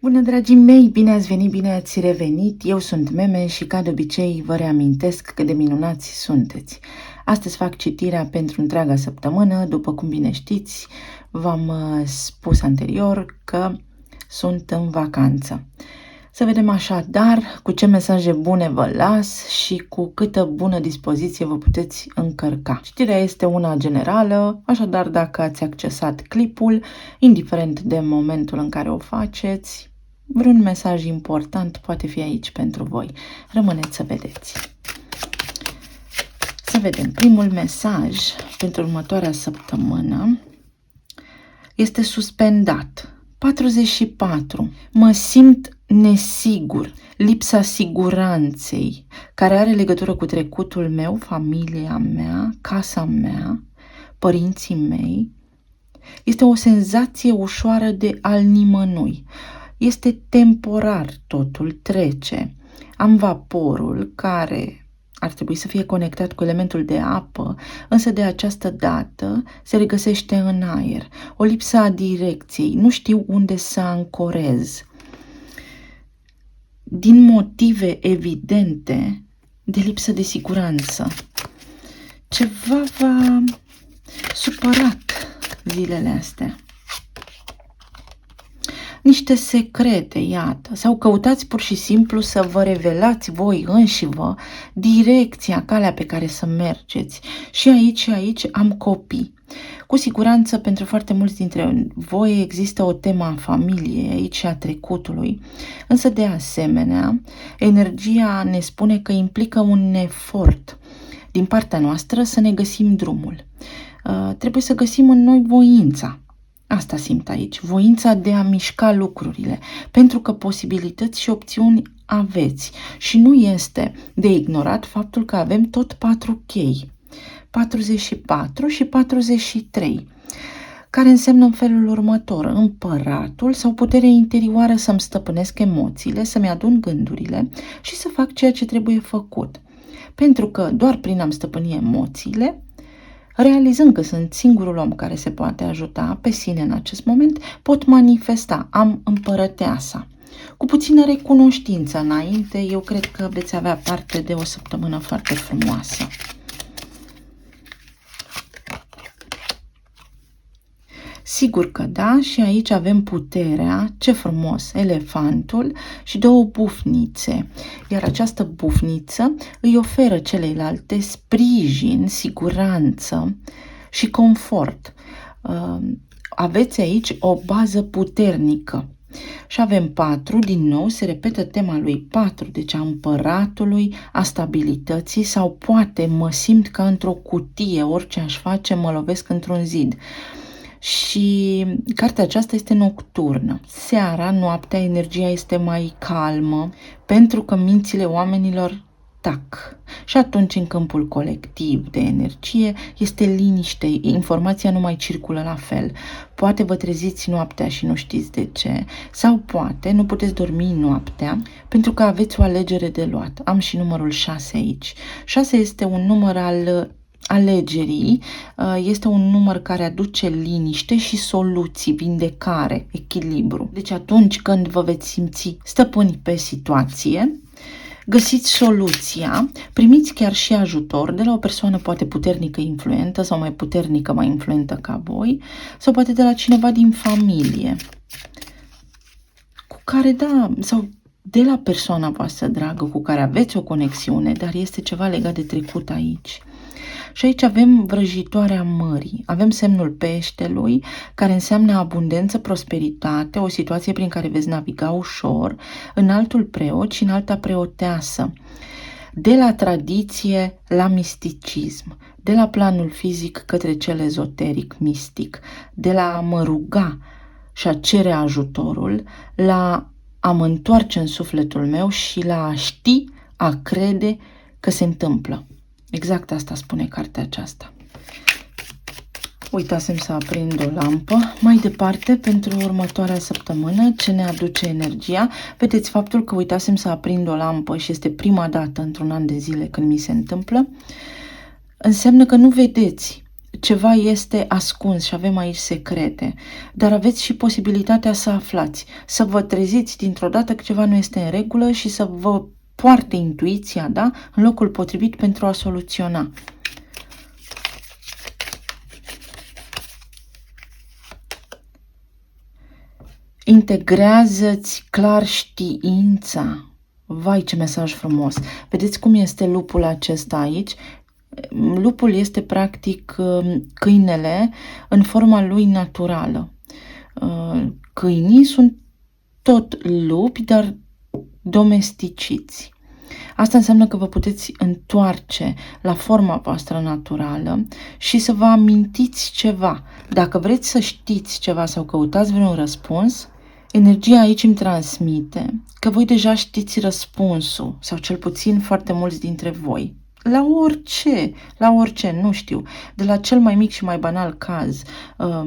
Bună, dragii mei! Bine ați venit, bine ați revenit! Eu sunt Meme și, ca de obicei, vă reamintesc cât de minunați sunteți. Astăzi fac citirea pentru întreaga săptămână. După cum bine știți, v-am spus anterior că sunt în vacanță. Să vedem așadar cu ce mesaje bune vă las și cu câtă bună dispoziție vă puteți încărca. Citirea este una generală, așadar dacă ați accesat clipul, indiferent de momentul în care o faceți, vreun mesaj important poate fi aici pentru voi. Rămâneți să vedeți. Să vedem, primul mesaj pentru următoarea săptămână este suspendat. 44. Mă simt nesigur, lipsa siguranței, care are legătură cu trecutul meu, familia mea, casa mea, părinții mei. Este o senzație ușoară de al nimănui. Este temporar, totul trece. Am vaporul care ar trebui să fie conectat cu elementul de apă, însă de această dată se regăsește în aer. O lipsă a direcției, nu știu unde să ancorez. Din motive evidente de lipsă de siguranță. Ceva v-a supărat zilele astea. Niște secrete, iată, sau căutați pur și simplu să vă revelați voi înșivă direcția, calea pe care să mergeți. Și aici am copii. Cu siguranță pentru foarte mulți dintre voi există o temă a familiei aici și a trecutului, însă de asemenea energia ne spune că implică un efort din partea noastră să ne găsim drumul. Trebuie să găsim în noi voința. Asta simt aici, voința de a mișca lucrurile, pentru că posibilități și opțiuni aveți și nu este de ignorat faptul că avem tot 4 chei, 44 și 43, care înseamnă în felul următor: împăratul sau puterea interioară să-mi stăpânesc emoțiile, să-mi adun gândurile și să fac ceea ce trebuie făcut. Pentru că doar prin a-mi stăpâni emoțiile, realizând că sunt singurul om care se poate ajuta pe sine în acest moment, pot manifesta, am împărăteasa. Cu puțină recunoștință înainte, eu cred că veți avea parte de o săptămână foarte frumoasă. Sigur că da, și aici avem puterea, ce frumos, elefantul și 2 bufnițe, iar această bufniță îi oferă celeilalte sprijin, siguranță și confort. Aveți aici o bază puternică. Și avem 4, din nou se repetă tema lui 4, deci a împăratului, a stabilității, sau poate mă simt ca într-o cutie, orice aș face mă lovesc într-un zid. Și cartea aceasta este nocturnă. Seara, noaptea, energia este mai calmă, pentru că mințile oamenilor tac. Și atunci, în câmpul colectiv de energie, este liniște, informația nu mai circulă la fel. Poate vă treziți noaptea și nu știți de ce, sau poate nu puteți dormi noaptea, pentru că aveți o alegere de luat. Am și numărul 6 aici. 6 este un număr al alegerii, este un număr care aduce liniște și soluții, vindecare, echilibru. Deci atunci când vă veți simți stăpâni pe situație, găsiți soluția, primiți chiar și ajutor de la o persoană poate puternică, influentă sau mai puternică, mai influentă ca voi, sau poate de la cineva din familie, cu care, da, sau de la persoana voastră dragă cu care aveți o conexiune, dar este ceva legat de trecut aici. Și aici avem vrăjitoarea mării, avem semnul peștelui, care înseamnă abundență, prosperitate, o situație prin care veți naviga ușor, înaltul preot și înalta preoteasă, de la tradiție la misticism, de la planul fizic către cel ezoteric, mistic, de la a mă ruga și a cere ajutorul, la a mă întoarce în sufletul meu și la a ști, a crede că se întâmplă. Exact asta spune cartea aceasta. Uitasem să aprind o lampă. Mai departe, pentru următoarea săptămână, ce ne aduce energia? Vedeți, faptul că uitasem să aprind o lampă și este prima dată într-un an de zile când mi se întâmplă, înseamnă că nu vedeți ceva este ascuns și avem aici secrete, dar aveți și posibilitatea să aflați, să vă treziți dintr-o dată că ceva nu este în regulă și să vă poarte intuiția, da, în locul potrivit pentru a soluționa. Integrează-ți clar știința. Vai, ce mesaj frumos! Vedeți cum este lupul acesta aici? Lupul este practic câinele în forma lui naturală. Câinii sunt tot lupi, dar domesticiți. Asta înseamnă că vă puteți întoarce la forma voastră naturală și să vă amintiți ceva. Dacă vreți să știți ceva sau căutați vreun răspuns, energia aici îmi transmite că voi deja știți răspunsul, sau cel puțin foarte mulți dintre voi. La orice, nu știu, de la cel mai mic și mai banal caz,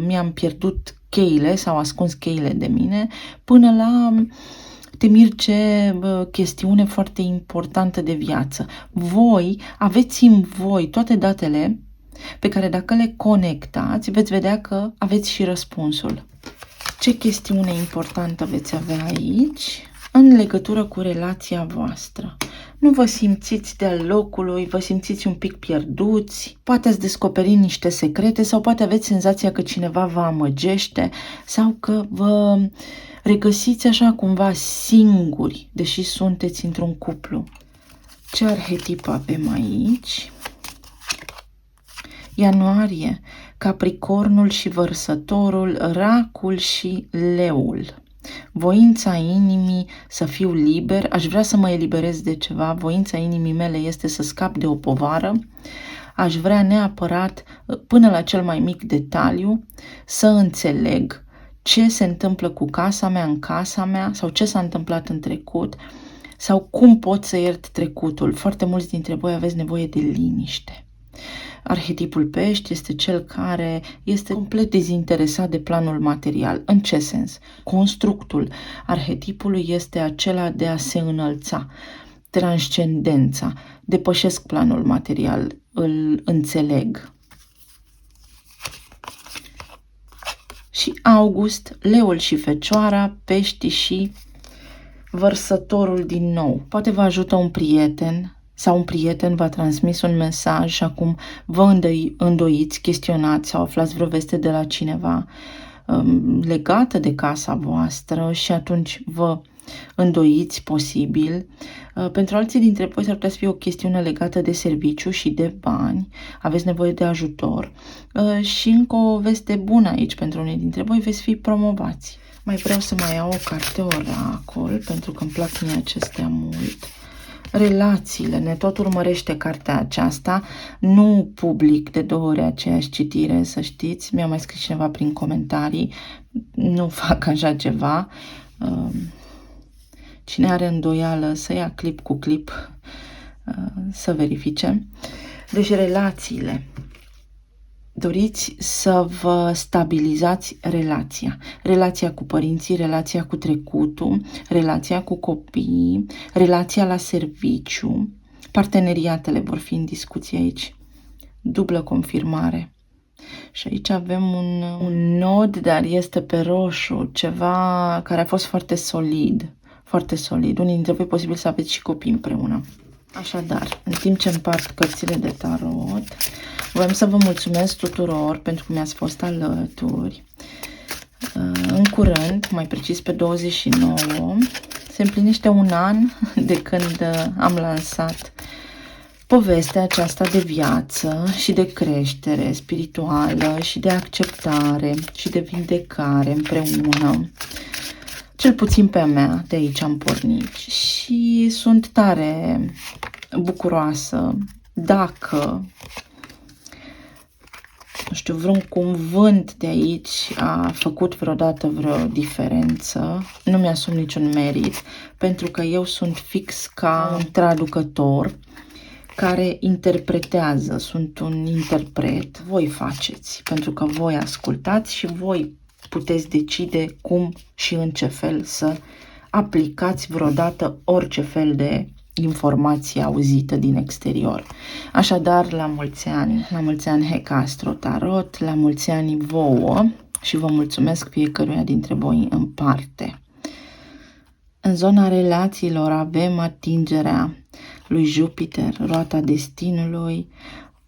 mi-am pierdut cheile sau ascuns cheile de mine, până la Temirce, chestiune foarte importantă de viață. Voi aveți în voi toate datele pe care dacă le conectați, veți vedea că aveți și răspunsul. Ce chestiune importantă veți avea aici în legătură cu relația voastră? Nu vă simțiți de-al locului, vă simțiți un pic pierduți, poate ați descoperit niște secrete sau poate aveți senzația că cineva vă amăgește sau că vă regăsiți așa cumva singuri, deși sunteți într-un cuplu. Ce arhetip avem aici? Ianuarie, Capricornul și Vărsătorul, Racul și Leul. Voința inimii să fiu liber, aș vrea să mă eliberez de ceva, voința inimii mele este să scap de o povară, aș vrea neapărat, până la cel mai mic detaliu, să înțeleg ce se întâmplă cu casa mea în casa mea sau ce s-a întâmplat în trecut sau cum pot să iert trecutul. Foarte mulți dintre voi aveți nevoie de liniște. Arhetipul pești este cel care este complet dezinteresat de planul material. În ce sens? Constructul arhetipului este acela de a se înălța, transcendența. Depășesc planul material, îl înțeleg. Și August, Leul și Fecioara, Peștii și Vărsătorul din nou. Poate vă ajută un prieten sau un prieten v-a transmis un mesaj și acum vă îndoiți, chestionați sau aflați vreo veste de la cineva legată de casa voastră și atunci vă îndoiți posibil. Pentru alții dintre voi s-ar putea să fie o chestiune legată de serviciu și de bani, aveți nevoie de ajutor și încă o veste bună aici pentru unii dintre voi, veți fi promovați. Mai vreau să mai iau o carte oracol pentru că îmi plac mie acestea mult. Relațiile, ne tot urmărește cartea aceasta, nu public de 2 ori aceeași citire, să știți, mi-a mai scris cineva prin comentarii, nu fac așa ceva. Cine are îndoială să ia clip cu clip, să verifice. Deci relațiile. Doriți să vă stabilizați relația. Relația cu părinții, relația cu trecutul, relația cu copiii, relația la serviciu. Parteneriatele vor fi în discuție aici. Dublă confirmare. Și aici avem un nod, dar este pe roșu, ceva care a fost foarte solid. Foarte solid. Unii dintre voi posibil să aveți și copii împreună. Așadar, în timp ce împart cărțile de tarot, vreau să vă mulțumesc tuturor pentru că mi-ați fost alături. În curând, mai precis pe 29, se împlinește 1 an de când am lansat povestea aceasta de viață și de creștere spirituală și de acceptare și de vindecare împreună. Cel puțin pe mea, de aici am pornit și sunt tare bucuroasă dacă, nu știu, vreun cuvânt de aici a făcut vreodată vreo diferență. Nu mi-asum niciun merit, pentru că eu sunt fix ca un traducător care interpretează, sunt un interpret. Voi faceți, pentru că voi ascultați și voi puteți decide cum și în ce fel să aplicați vreodată orice fel de informație auzită din exterior. Așadar, la mulți ani Hecastro Tarot, la mulți ani vouă și vă mulțumesc fiecăruia dintre voi în parte. În zona relațiilor avem atingerea lui Jupiter, roata destinului,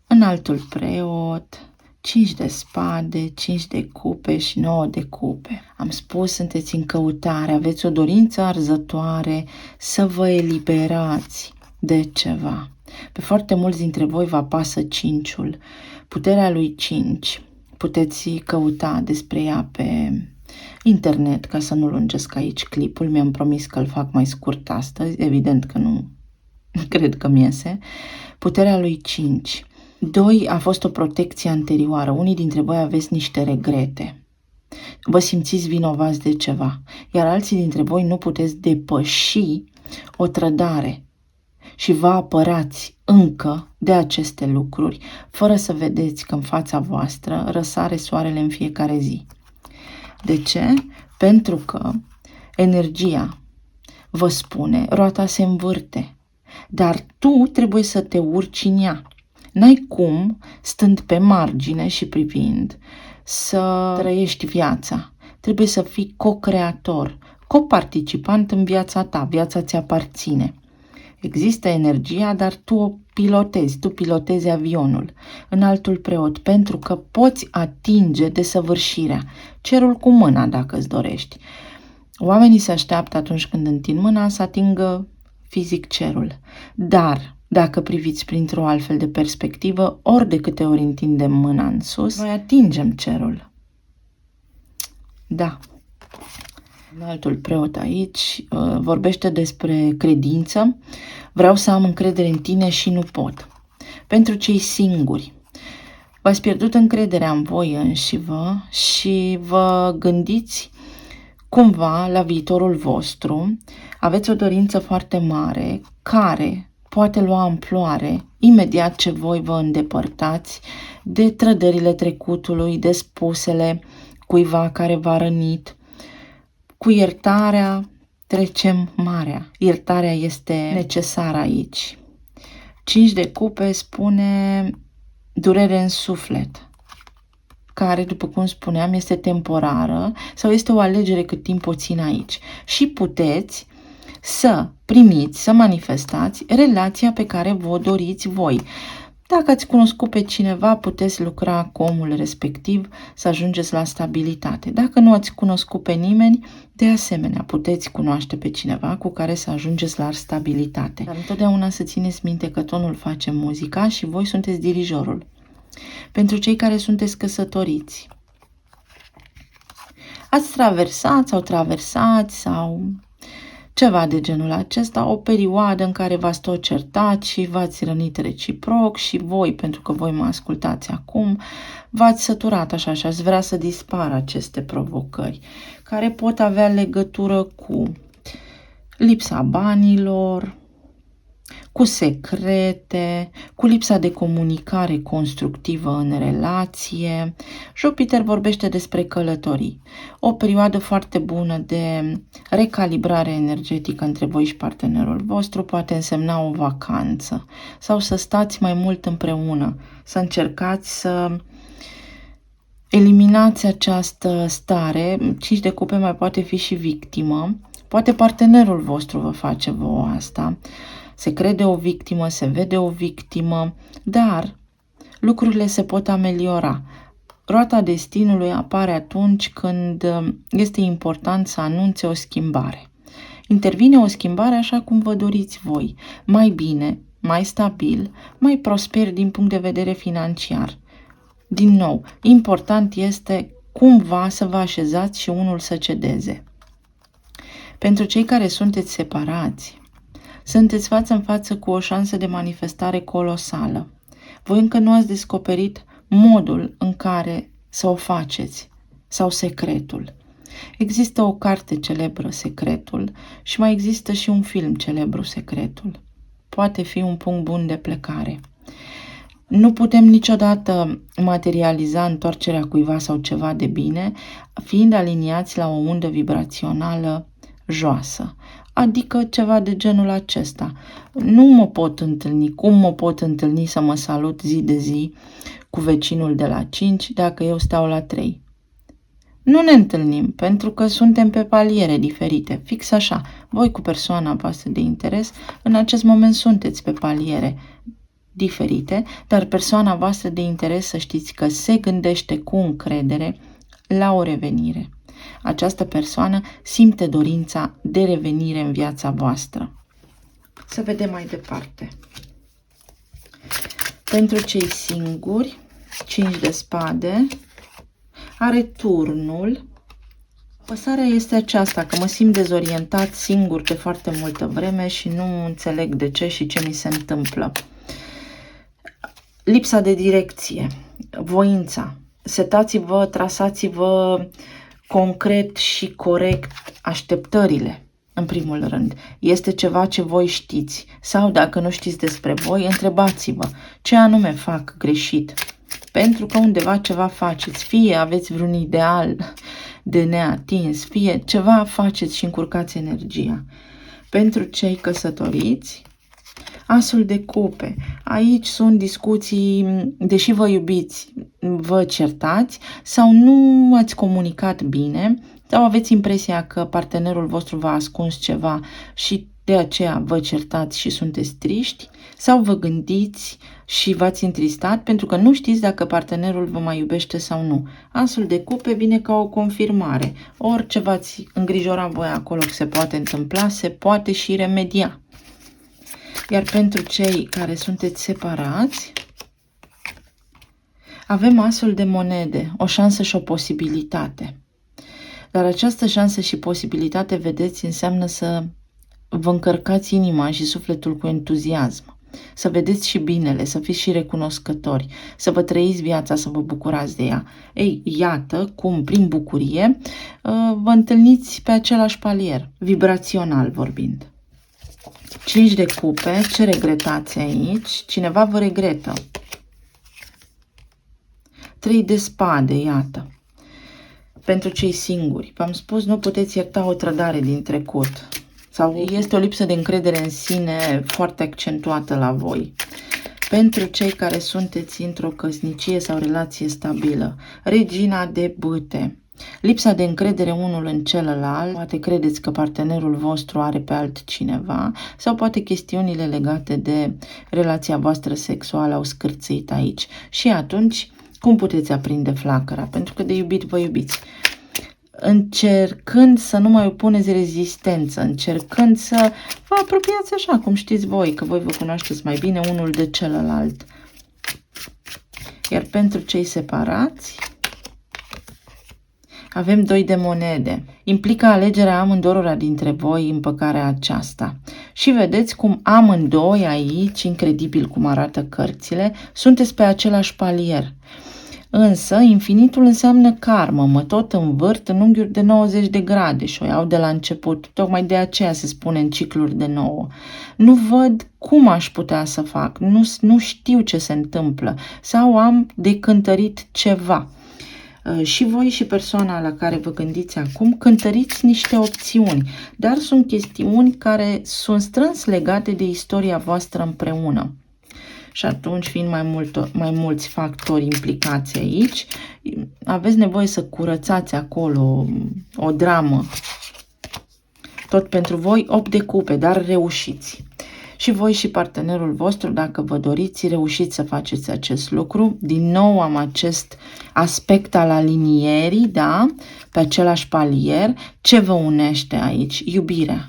înaltul preot, 5 de spade, 5 de cupe și 9 de cupe. Am spus, sunteți în căutare, aveți o dorință arzătoare să vă eliberați de ceva. Pe foarte mulți dintre voi vă apasă 5-ul, puterea lui 5. Puteți căuta despre ea pe internet, ca să nu lungesc aici clipul. Mi-am promis că îl fac mai scurt astăzi, evident că nu cred că mi iese. Puterea lui 5. 2 a fost o protecție anterioară. Unii dintre voi aveți niște regrete. Vă simțiți vinovați de ceva. Iar alții dintre voi nu puteți depăși o trădare și vă apărați încă de aceste lucruri, fără să vedeți că în fața voastră răsare soarele în fiecare zi. De ce? Pentru că energia vă spune, roata se învârte, dar tu trebuie să te urci în ea. N-ai cum, stând pe margine și privind, să trăiești viața. Trebuie să fii co-creator, coparticipant în viața ta, viața ți aparține. Există energia, dar tu o pilotezi avionul, înaltul preot, pentru că poți atinge desăvârșirea, cerul cu mâna dacă îți dorești. Oamenii se așteaptă atunci când întind mâna să atingă fizic cerul, dar dacă priviți printr-o altfel de perspectivă, ori de câte ori întindem mâna în sus, noi atingem cerul. Da. Altul preot aici vorbește despre credință. Vreau să am încredere în tine și nu pot. Pentru cei singuri, v-ați pierdut încrederea în voi înșivă și vă gândiți cumva la viitorul vostru. Aveți o dorință foarte mare care poate lua amploare imediat ce voi vă îndepărtați de trădările trecutului, de spusele cuiva care v-a rănit. Cu iertarea trecem marea. Iertarea este necesară aici. 5 de cupe spune durere în suflet, care, după cum spuneam, este temporară sau este o alegere cât timp o țin aici. Și puteți să primiți, să manifestați relația pe care vă doriți voi. Dacă ați cunoscut pe cineva, puteți lucra cu omul respectiv să ajungeți la stabilitate. Dacă nu ați cunoscut pe nimeni, de asemenea, puteți cunoaște pe cineva cu care să ajungeți la stabilitate. Dar întotdeauna să țineți minte că tonul face muzica și voi sunteți dirijorul. Pentru cei care sunteți căsătoriți, ați traversat sau ceva de genul acesta, o perioadă în care v-ați tot certat și v-ați rănit reciproc și voi, pentru că voi mă ascultați acum, v-ați săturat așa și ați vrea să dispară aceste provocări, care pot avea legătură cu lipsa banilor, cu secrete, cu lipsa de comunicare constructivă în relație. Jupiter vorbește despre călătorii. O perioadă foarte bună de recalibrare energetică între voi și partenerul vostru poate însemna o vacanță sau să stați mai mult împreună, să încercați să eliminați această stare. 5 de cupe mai poate fi și victimă. Poate partenerul vostru vă face vouă asta. Se crede o victimă, se vede o victimă, dar lucrurile se pot ameliora. Roata destinului apare atunci când este important să anunțe o schimbare. Intervine o schimbare așa cum vă doriți voi, mai bine, mai stabil, mai prosper din punct de vedere financiar. Din nou, important este cumva să vă așezați și unul să cedeze. Pentru cei care sunteți separați, sunteți față în față cu o șansă de manifestare colosală. Voi încă nu ați descoperit modul în care să o faceți sau secretul. Există o carte celebră, Secretul, și mai există și un film celebru, Secretul. Poate fi un punct bun de plecare. Nu putem niciodată materializa întoarcerea cuiva sau ceva de bine, fiind aliniați la o undă vibrațională joasă. adică ceva de genul acesta. Nu mă pot întâlni, cum mă pot întâlni să mă salut zi de zi cu vecinul de la 5 dacă eu stau la 3? Nu ne întâlnim pentru că suntem pe paliere diferite, fix așa. Voi cu persoana voastră de interes, în acest moment sunteți pe paliere diferite, dar persoana voastră de interes să știți că se gândește cu încredere la o revenire. Această persoană simte dorința de revenire în viața voastră. Să vedem mai departe. Pentru cei singuri, 5 de spade, are turnul. Păsarea este aceasta, că mă simt dezorientat, singur de foarte multă vreme și nu înțeleg de ce și ce mi se întâmplă. Lipsa de direcție, voința. Setați-vă, trasați-vă concret și corect așteptările, în primul rând. Este ceva ce voi știți sau dacă nu știți despre voi, întrebați-vă ce anume fac greșit. Pentru că undeva ceva faceți, fie aveți vreun ideal de neatins, fie ceva faceți și încurcați energia. Pentru cei căsătoriți, Asul de cupe. Aici sunt discuții, deși vă iubiți, vă certați sau nu ați comunicat bine sau aveți impresia că partenerul vostru v-a ascuns ceva și de aceea vă certați și sunteți triști sau vă gândiți și v-ați întristat pentru că nu știți dacă partenerul vă mai iubește sau nu. Asul de cupe vine ca o confirmare. Orice v-ați îngrijorat voi acolo că se poate întâmpla, se poate și remedia. Iar pentru cei care sunteți separați, avem asul de monede, o șansă și o posibilitate. Dar această șansă și posibilitate, vedeți, înseamnă să vă încărcați inima și sufletul cu entuziasm, să vedeți și binele, să fiți și recunoscători, să vă trăiți viața, să vă bucurați de ea. Ei, iată cum, prin bucurie, vă întâlniți pe același palier, vibrațional vorbind. 5 de cupe, ce regretați aici? Cineva vă regretă. 3 de spade, iată. Pentru cei singuri. V-am spus, nu puteți ierta o trădare din trecut. Sau este o lipsă de încredere în sine foarte accentuată la voi. Pentru cei care sunteți într-o căsnicie sau relație stabilă. Regina de bâte. Lipsa de încredere unul în celălalt, poate credeți că partenerul vostru are pe altcineva sau poate chestiunile legate de relația voastră sexuală au scârțit aici. Și atunci, cum puteți aprinde flacăra? Pentru că de iubit vă iubiți. Încercând să nu mai opuneți rezistență, încercând să vă apropiați așa, cum știți voi, că voi vă cunoașteți mai bine unul de celălalt. Iar pentru cei separați, avem 2 de monede. Implică alegerea amândurora dintre voi împăcarea aceasta. Și vedeți cum amândoi aici, incredibil cum arată cărțile, sunteți pe același palier. Însă, infinitul înseamnă karmă, mă tot învârt în unghiuri de 90 de grade și o iau de la început. Tocmai de aceea se spune în cicluri de 9. Nu văd cum aș putea să fac, nu știu ce se întâmplă sau am de cântărit ceva. Și voi și persoana la care vă gândiți acum cântăriți niște opțiuni, dar sunt chestiuni care sunt strâns legate de istoria voastră împreună. Și atunci, fiind mai mulți factori implicați aici, aveți nevoie să curățați acolo o dramă. Tot pentru voi 8 de cupe, dar reușiți. Și voi și partenerul vostru, dacă vă doriți, reușiți să faceți acest lucru. Din nou am acest aspect al alinierii, da? Pe același palier. Ce vă unește aici? Iubirea.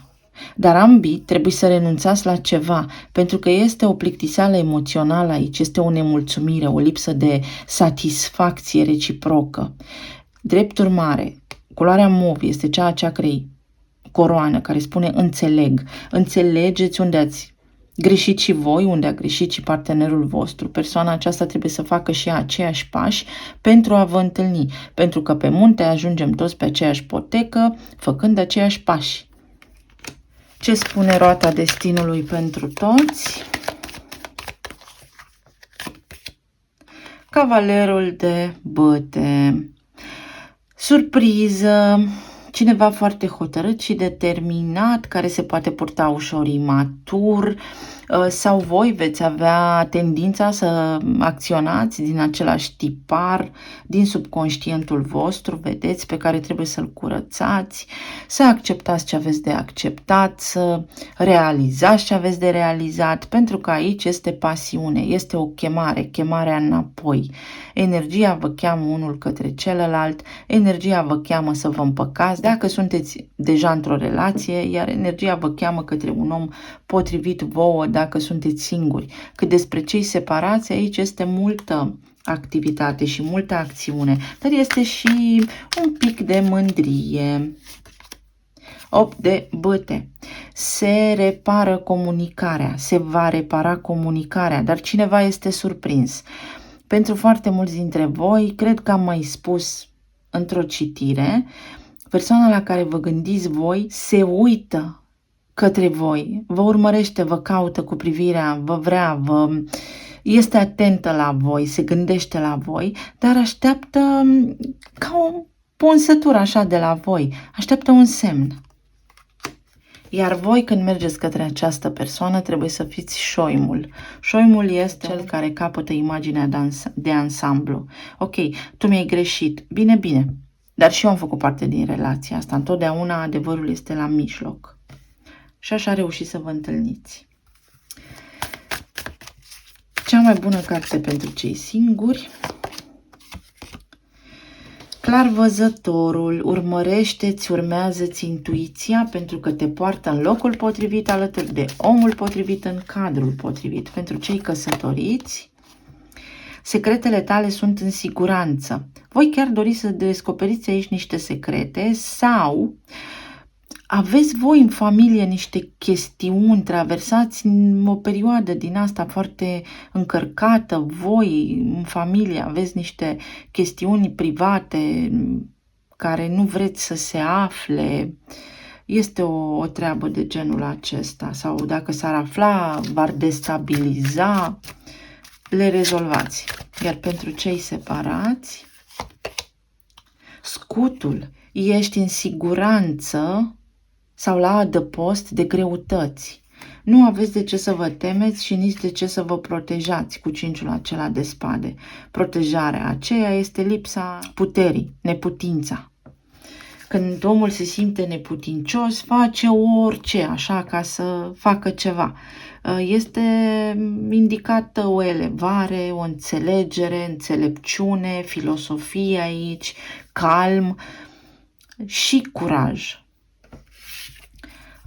Dar ambii trebuie să renunțați la ceva, pentru că este o plictiseală emoțională aici, este o nemulțumire, o lipsă de satisfacție reciprocă. Drept urmare, culoarea mov este cea crei coroană, care spune înțeleg. Înțelegeți unde ați greșit și voi, unde a greșit și partenerul vostru. Persoana aceasta trebuie să facă și ea aceiași pași pentru a vă întâlni, pentru că pe munte ajungem toți pe aceeași potecă, făcând aceiași pași. Ce spune roata destinului pentru toți? Cavalerul de bâte. Surpriză. Cineva foarte hotărât și determinat, care se poate purta ușor imatur, sau voi veți avea tendința să acționați din același tipar, din subconștientul vostru, vedeți, pe care trebuie să-l curățați, să acceptați ce aveți de acceptat, să realizați ce aveți de realizat, pentru că aici este pasiune, este o chemare, chemarea înapoi. Energia vă cheamă unul către celălalt, energia vă cheamă să vă împăcați dacă sunteți deja într-o relație, iar energia vă cheamă către un om potrivit vouă dacă sunteți singuri. Cât despre cei separați, aici este multă activitate și multă acțiune, dar este și un pic de mândrie. 8 de bâte. Se repară comunicarea, se va repara comunicarea, dar cineva este surprins. Pentru foarte mulți dintre voi, cred că am mai spus într-o citire, persoana la care vă gândiți voi se uită către voi, vă urmărește, vă caută cu privirea, vă vrea, este atentă la voi, se gândește la voi, dar așteaptă ca o punsătură așa de la voi, așteaptă un semn. Iar voi, când mergeți către această persoană, trebuie să fiți șoimul. Șoimul este cel care capătă imaginea de ansamblu. Ok, tu mi-ai greșit. Bine, bine. Dar și eu am făcut parte din relația asta. Întotdeauna adevărul este la mijloc. Și așa reușiți să vă întâlniți. Cea mai bună carte pentru cei singuri. Clarvăzătorul, urmărește-ți, urmează-ți intuiția pentru că te poartă în locul potrivit, alături de omul potrivit, în cadrul potrivit. Pentru cei căsătoriți, secretele tale sunt în siguranță. Voi chiar doriți să descoperiți aici niște secrete sau aveți voi în familie niște chestiuni, traversați o perioadă din asta foarte încărcată, voi în familie aveți niște chestiuni private care nu vreți să se afle, este o treabă de genul acesta sau dacă s-ar afla, v-ar destabiliza, le rezolvați. Iar pentru cei separați, scutul, ești în siguranță sau la adăpost de greutăți. Nu aveți de ce să vă temeți și nici de ce să vă protejați cu cinciul acela de spade. Protejarea aceea este lipsa puterii, neputința. Când omul se simte neputincios, face orice, așa, ca să facă ceva. Este indicată o elevare, o înțelegere, înțelepciune, filosofie aici, calm și curaj.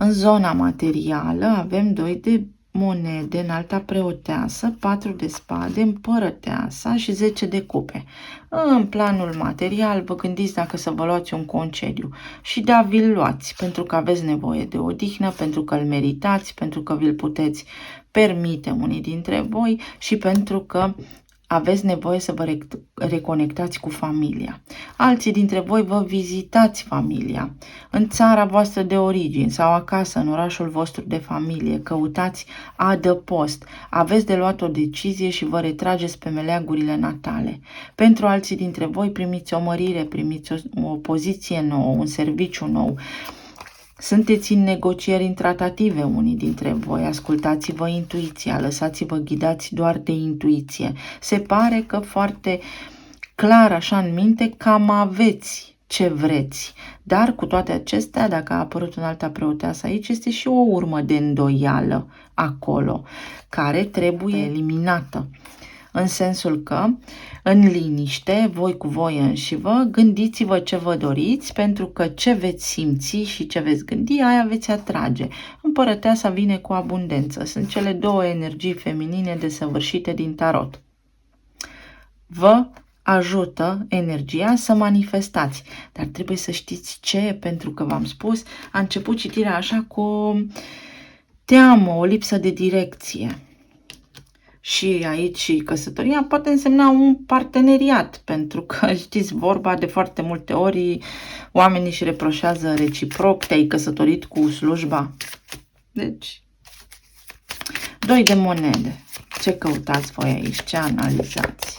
În zona materială avem 2 de monede, înalta preoteasă, 4 de spade, împărăteasa și 10 de cupe. În planul material vă gândiți dacă să vă luați un concediu și da, vi-l luați pentru că aveți nevoie de odihnă, pentru că îl meritați, pentru că vi-l puteți permite unii dintre voi și pentru că aveți nevoie să vă reconectați cu familia. Alții dintre voi vă vizitați familia în țara voastră de origini sau acasă, în orașul vostru de familie. Căutați adăpost. Aveți de luat o decizie și vă retrageți pe meleagurile natale. Pentru alții dintre voi primiți o mărire, primiți o poziție nouă, un serviciu nou. Sunteți în negocieri, în tratative unii dintre voi, ascultați-vă intuiția, lăsați-vă ghidați doar de intuiție. Se pare că foarte clar așa în minte cam aveți ce vreți, dar cu toate acestea, dacă a apărut în alta preoteasă aici, este și o urmă de îndoială acolo, care trebuie eliminată. În sensul că, în liniște, voi cu voi înșivă, gândiți-vă ce vă doriți, pentru că ce veți simți și ce veți gândi, aia veți atrage. Împărăteasa vine cu abundență. Sunt cele 2 energii feminine desăvârșite din tarot. Vă ajută energia să manifestați, dar trebuie să știți ce, pentru că v-am spus, a început citirea așa cu o teamă, o lipsă de direcție. Și aici căsătoria poate însemna un parteneriat, pentru că știți vorba, de foarte multe ori oamenii își reproșează reciproc, te-ai căsătorit cu slujba. Deci, 2 de monede. Ce căutați voi aici? Ce analizați?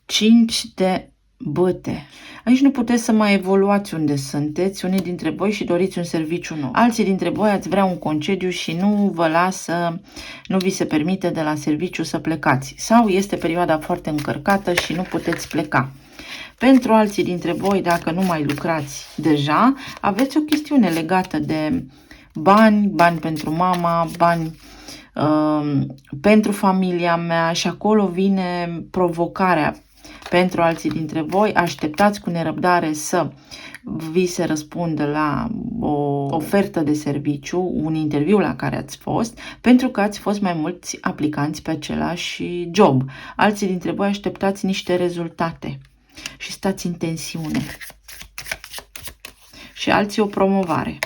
5 de Bâte. Aici nu puteți să mai evoluați unde sunteți, unii dintre voi, și doriți un serviciu nou. Alții dintre voi ați vrea un concediu și nu vă lasă, nu vi se permite de la serviciu să plecați. Sau este perioada foarte încărcată și nu puteți pleca. Pentru alții dintre voi, dacă nu mai lucrați deja, aveți o chestiune legată de bani, bani pentru mama, bani pentru familia mea și acolo vine provocarea. Pentru alții dintre voi, așteptați cu nerăbdare să vi se răspundă la o ofertă de serviciu, un interviu la care ați fost, pentru că ați fost mai mulți aplicanți pe același job. Alții dintre voi așteptați niște rezultate și stați în tensiune. Și alții o promovare.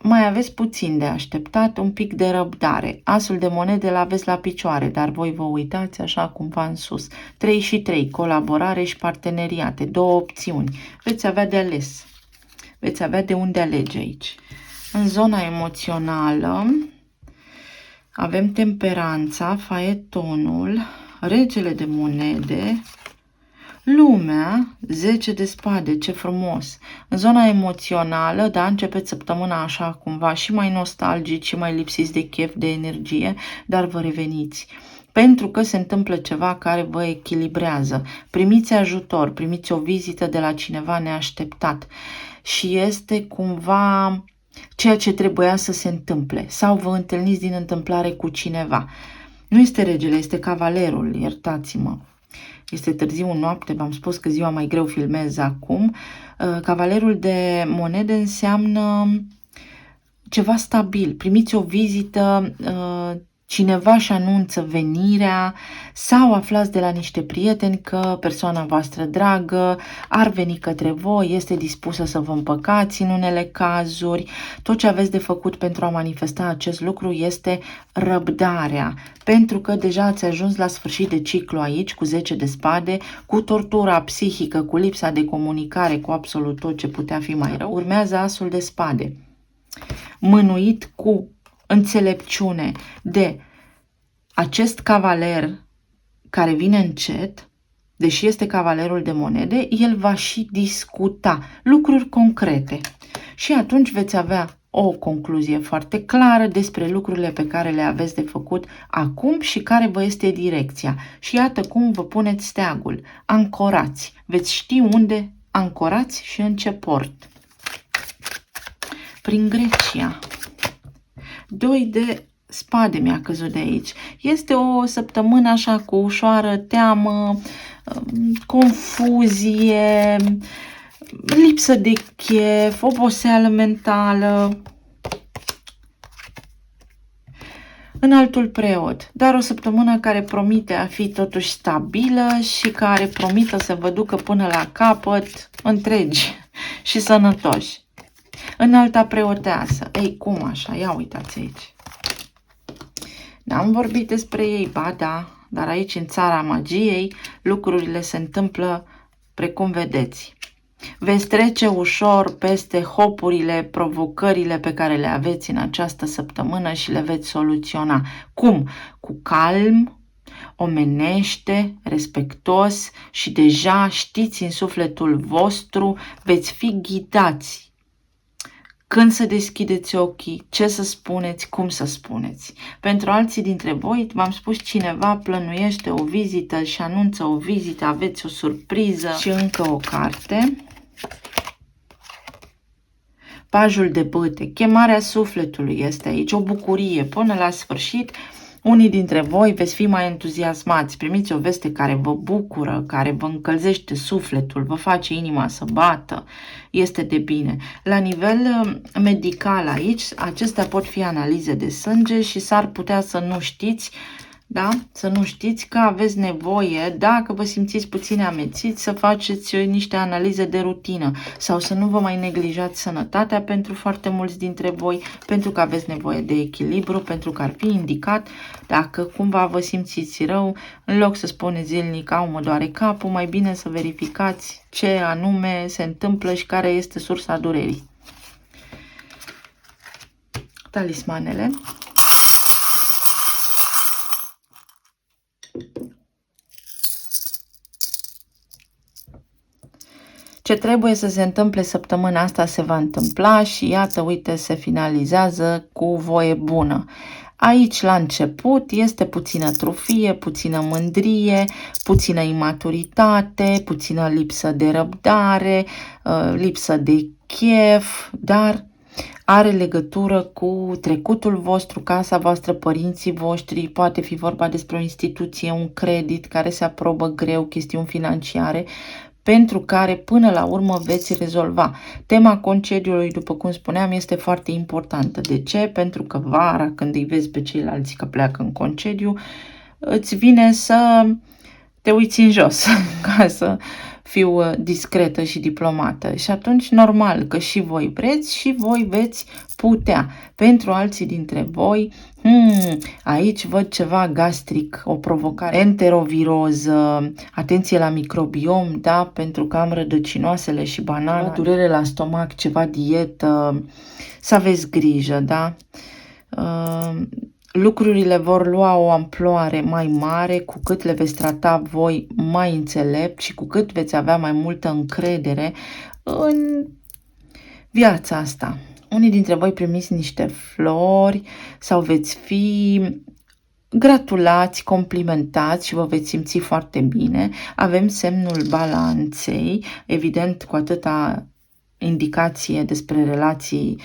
Mai aveți puțin de așteptat, un pic de răbdare. Asul de monede îl aveți la picioare, dar voi vă uitați așa cumva în sus. 3 și 3, colaborare și parteneriate, două opțiuni. Veți avea de ales. Veți avea de unde alege aici. În zona emoțională avem temperanța, faetonul, regele de monede, lumea, 10 de spade, ce frumos. În zona emoțională, da, începeți săptămâna așa cumva și mai nostalgici și mai lipsiți de chef, de energie, dar vă reveniți. Pentru că se întâmplă ceva care vă echilibrează. Primiți ajutor, primiți o vizită de la cineva neașteptat și este cumva ceea ce trebuia să se întâmple. Sau vă întâlniți din întâmplare cu cineva. Nu este regele, este cavalerul, iertați-mă. Este târziu noapte, v-am spus că ziua mai greu filmez acum. Cavalerul de monede înseamnă ceva stabil. Primiți o vizită, cineva își anunță venirea sau aflați de la niște prieteni că persoana voastră dragă ar veni către voi, este dispusă să vă împăcați în unele cazuri. Tot ce aveți de făcut pentru a manifesta acest lucru este răbdarea, pentru că deja ați ajuns la sfârșit de ciclu aici, cu 10 de spade, cu tortura psihică, cu lipsa de comunicare, cu absolut tot ce putea fi mai rău. Urmează asul de spade, mânuit cu înțelepciune de acest cavaler care vine încet, deși este cavalerul de monede, el va și discuta lucruri concrete și atunci veți avea o concluzie foarte clară despre lucrurile pe care le aveți de făcut acum și care vă este direcția. Și iată cum vă puneți steagul, ancorați, veți ști unde ancorați și în ce port. Prin Grecia. 2 de spade mi-a căzut de aici. Este o săptămână așa cu ușoară teamă, confuzie, lipsă de chef, oboseală mentală. Înaltul preot, dar o săptămână care promite a fi totuși stabilă și care promite să vă ducă până la capăt întregi și sănătoși. Înalta preoteasă. Ei, cum așa? Ia uitați aici. N-am vorbit despre ei, ba da, dar aici în țara magiei lucrurile se întâmplă precum vedeți. Veți trece ușor peste hopurile, provocările pe care le aveți în această săptămână și le veți soluționa. Cum? Cu calm, omenește, respectos și deja știți în sufletul vostru, veți fi ghidați. Când să deschideți ochii, ce să spuneți, cum să spuneți. Pentru alții dintre voi, v-am spus, cineva plănuiește o vizită și anunță o vizită, aveți o surpriză. Și încă o carte. Pajul de bâte, chemarea sufletului este aici, o bucurie până la sfârșit. Unii dintre voi veți fi mai entuziasmați, primiți o veste care vă bucură, care vă încălzește sufletul, vă face inima să bată, este de bine. La nivel medical aici, acestea pot fi analize de sânge și s-ar putea să nu știți, da? Să nu știți că aveți nevoie, dacă vă simțiți puțin amețiți, să faceți niște analize de rutină sau să nu vă mai neglijați sănătatea pentru foarte mulți dintre voi, pentru că aveți nevoie de echilibru, pentru că ar fi indicat, dacă cumva vă simțiți rău, în loc să spuneți zilnic, au mă doare capul, mai bine să verificați ce anume se întâmplă și care este sursa durerii. Talismanele. Ce trebuie să se întâmple săptămâna asta se va întâmpla și iată, uite, se finalizează cu voie bună. Aici, la început, este puțină trufie, puțină mândrie, puțină imaturitate, puțină lipsă de răbdare, lipsă de chef, dar are legătură cu trecutul vostru, casa voastră, părinții voștri, poate fi vorba despre o instituție, un credit care se aprobă greu, chestiuni financiare, pentru care până la urmă veți rezolva. Tema concediului, după cum spuneam, este foarte importantă. De ce? Pentru că vara, când îi vezi pe ceilalți că pleacă în concediu, îți vine să te uiți în jos, ca să fiu discretă și diplomată. Și atunci, normal că și voi vreți și voi veți putea. Pentru alții dintre voi, aici văd ceva gastric, o provocare, enteroviroză, atenție la microbiom, da, pentru că am rădăcinoasele și banane, durere la stomac, ceva dietă, să aveți grijă, da? Lucrurile vor lua o amploare mai mare cu cât le veți trata voi mai înțelept și cu cât veți avea mai multă încredere în viața asta. Unii dintre voi primiți niște flori sau veți fi gratulați, complimentați și vă veți simți foarte bine. Avem semnul balanței, evident cu atâta indicație despre relații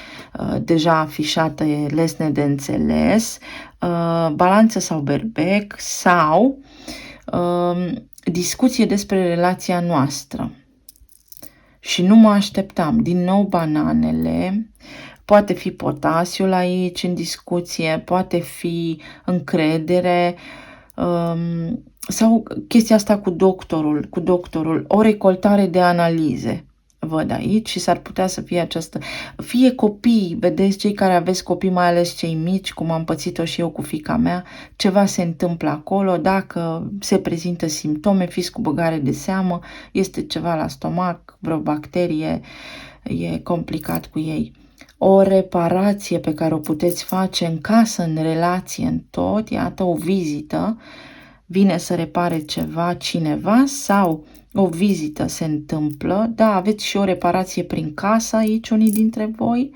deja afișate, lesne de înțeles, balanță sau berbec sau discuție despre relația noastră. Și nu mă așteptam. Din nou bananele, poate fi potasiul aici în discuție, poate fi încredere sau chestia asta cu doctorul, o recoltare de analize. Văd aici și s-ar putea să fie această, fie copii, vedeți, cei care aveți copii, mai ales cei mici, cum am pățit-o și eu cu fiica mea, ceva se întâmplă acolo, dacă se prezintă simptome, fiți cu băgare de seamă, este ceva la stomac, vreo bacterie, e complicat cu ei. O reparație pe care o puteți face în casă, în relație, în tot, iată, o vizită, vine să repare ceva, cineva sau o vizită se întâmplă, da, aveți și o reparație prin casă aici, unii dintre voi,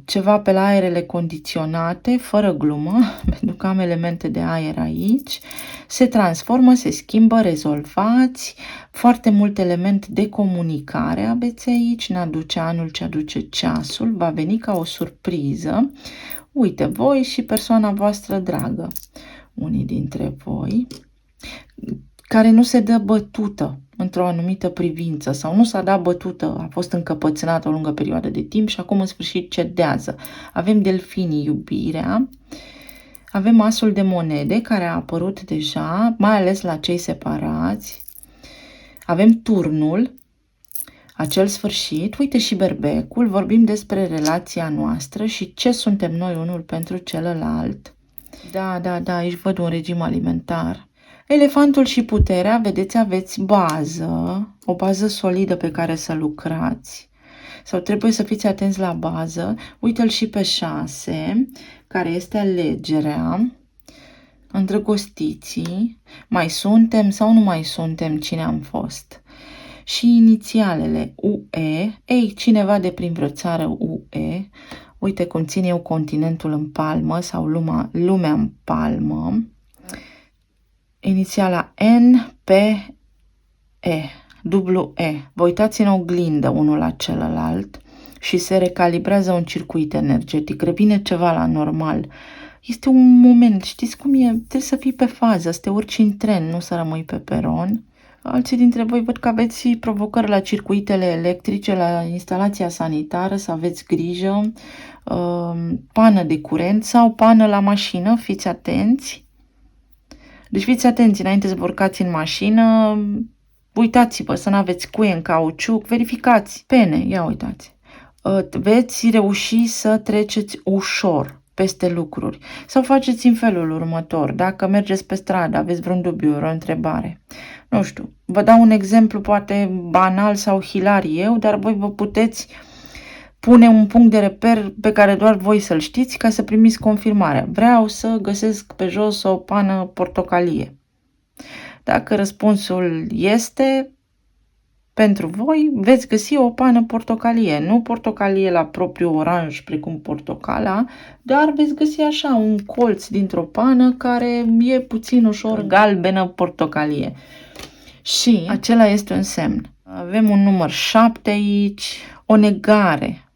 ceva pe la aerele condiționate, fără glumă, pentru că am elemente de aer aici, se transformă, se schimbă, rezolvați, foarte mult element de comunicare aveți aici, ne aduce anul ce aduce ceasul, va veni ca o surpriză, uite, voi și persoana voastră dragă, unii dintre voi, care nu se dă bătută într-o anumită privință sau nu s-a dat bătută, a fost încăpățânată o lungă perioadă de timp și acum în sfârșit cedează. Avem delfinii, iubirea, avem asul de monede care a apărut deja, mai ales la cei separați, avem turnul, acel sfârșit, uite și berbecul, vorbim despre relația noastră și ce suntem noi unul pentru celălalt. Da, aici văd un regim alimentar. Elefantul și puterea, vedeți, aveți bază, o bază solidă pe care să lucrați. Sau trebuie să fiți atenți la bază. Uite-l și pe 6, care este alegerea. Îndrăgostiții. Mai suntem sau nu mai suntem cine am fost? Și inițialele UE. Ei, cineva de prin vreo țară UE. Uite cum țin eu continentul în palmă sau lumea în palmă. Inițiala N, P, E, W-E. Vă uitați în oglindă unul la celălalt și se recalibrează un circuit energetic. Revine ceva la normal. Este un moment, știți cum e? Trebuie să fii pe fază, să te urci în tren, nu să rămâi pe peron. Alții dintre voi văd că aveți provocări la circuitele electrice, la instalația sanitară, să aveți grijă, pană de curent sau pană la mașină, fiți atenți. Deci fiți atenți înainte să vă urcați în mașină, uitați-vă să nu aveți cuie în cauciuc, verificați, pene, ia uitați. Veți reuși să treceți ușor peste lucruri sau faceți în felul următor. Dacă mergeți pe stradă, aveți vreun dubiu, o întrebare. Nu știu, vă dau un exemplu poate banal sau hilar eu, dar voi vă puteți pune un punct de reper pe care doar voi să-l știți ca să primiți confirmarea. Vreau să găsesc pe jos o pană portocalie. Dacă răspunsul este, pentru voi veți găsi o pană portocalie, nu portocalie la propriu oranj precum portocala, dar veți găsi așa un colț dintr-o pană care e puțin ușor galbenă portocalie. Și acela este un semn. Avem un număr 7 aici, o negare.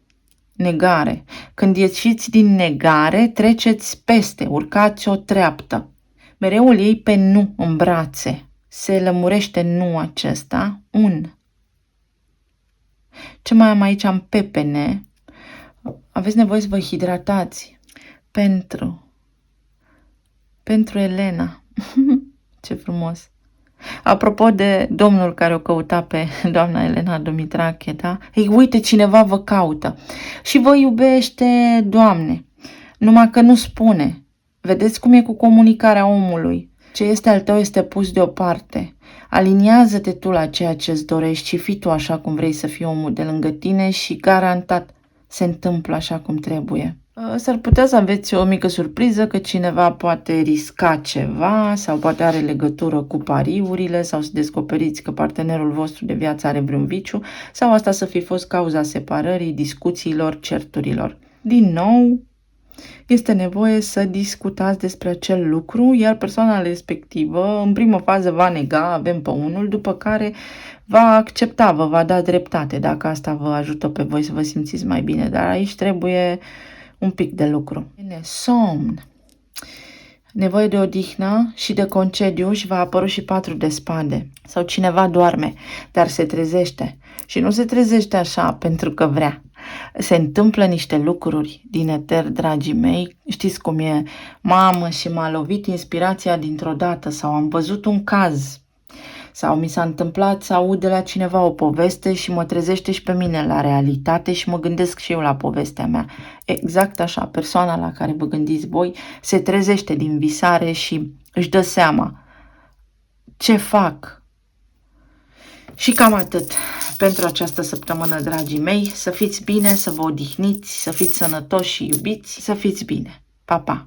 Negare. Când ieșiți din negare, treceți peste, urcați o treaptă. Mereu îl iei pe nu în brațe. Se lămurește nu acesta, un. Ce mai am aici? Am pepene. Aveți nevoie să vă hidratați. Pentru Elena. Ce frumos. Apropo de domnul care o căuta pe doamna Elena Dumitrache, da? Ei, uite, cineva vă caută și vă iubește, Doamne, numai că nu spune. Vedeți cum e cu comunicarea omului? Ce este al tău este pus deoparte. Aliniază-te tu la ceea ce îți dorești și fii tu așa cum vrei să fii omul de lângă tine și garantat se întâmplă așa cum trebuie. S-ar putea să aveți o mică surpriză că cineva poate risca ceva sau poate are legătură cu pariurile sau să descoperiți că partenerul vostru de viață are vreun viciu sau asta să fi fost cauza separării, discuțiilor, certurilor. Din nou, este nevoie să discutați despre acel lucru, iar persoana respectivă în primă fază va nega, avem pe unul, după care va accepta, vă va da dreptate dacă asta vă ajută pe voi să vă simțiți mai bine, dar aici trebuie un pic de lucru. Somn. Nevoie de odihnă și de concediu și va apăru și 4 de spade. Sau cineva doarme, dar se trezește. Și nu se trezește așa pentru că vrea. Se întâmplă niște lucruri din eter, dragii mei. Știți cum e? Mamă, și m-a lovit inspirația dintr-o dată sau am văzut un caz. Sau mi s-a întâmplat să aud de la cineva o poveste și mă trezește și pe mine la realitate și mă gândesc și eu la povestea mea. Exact așa, persoana la care vă gândiți voi se trezește din visare și își dă seama ce fac. Și cam atât pentru această săptămână, dragii mei. Să fiți bine, să vă odihniți, să fiți sănătoși și iubiți, să fiți bine. Pa, pa!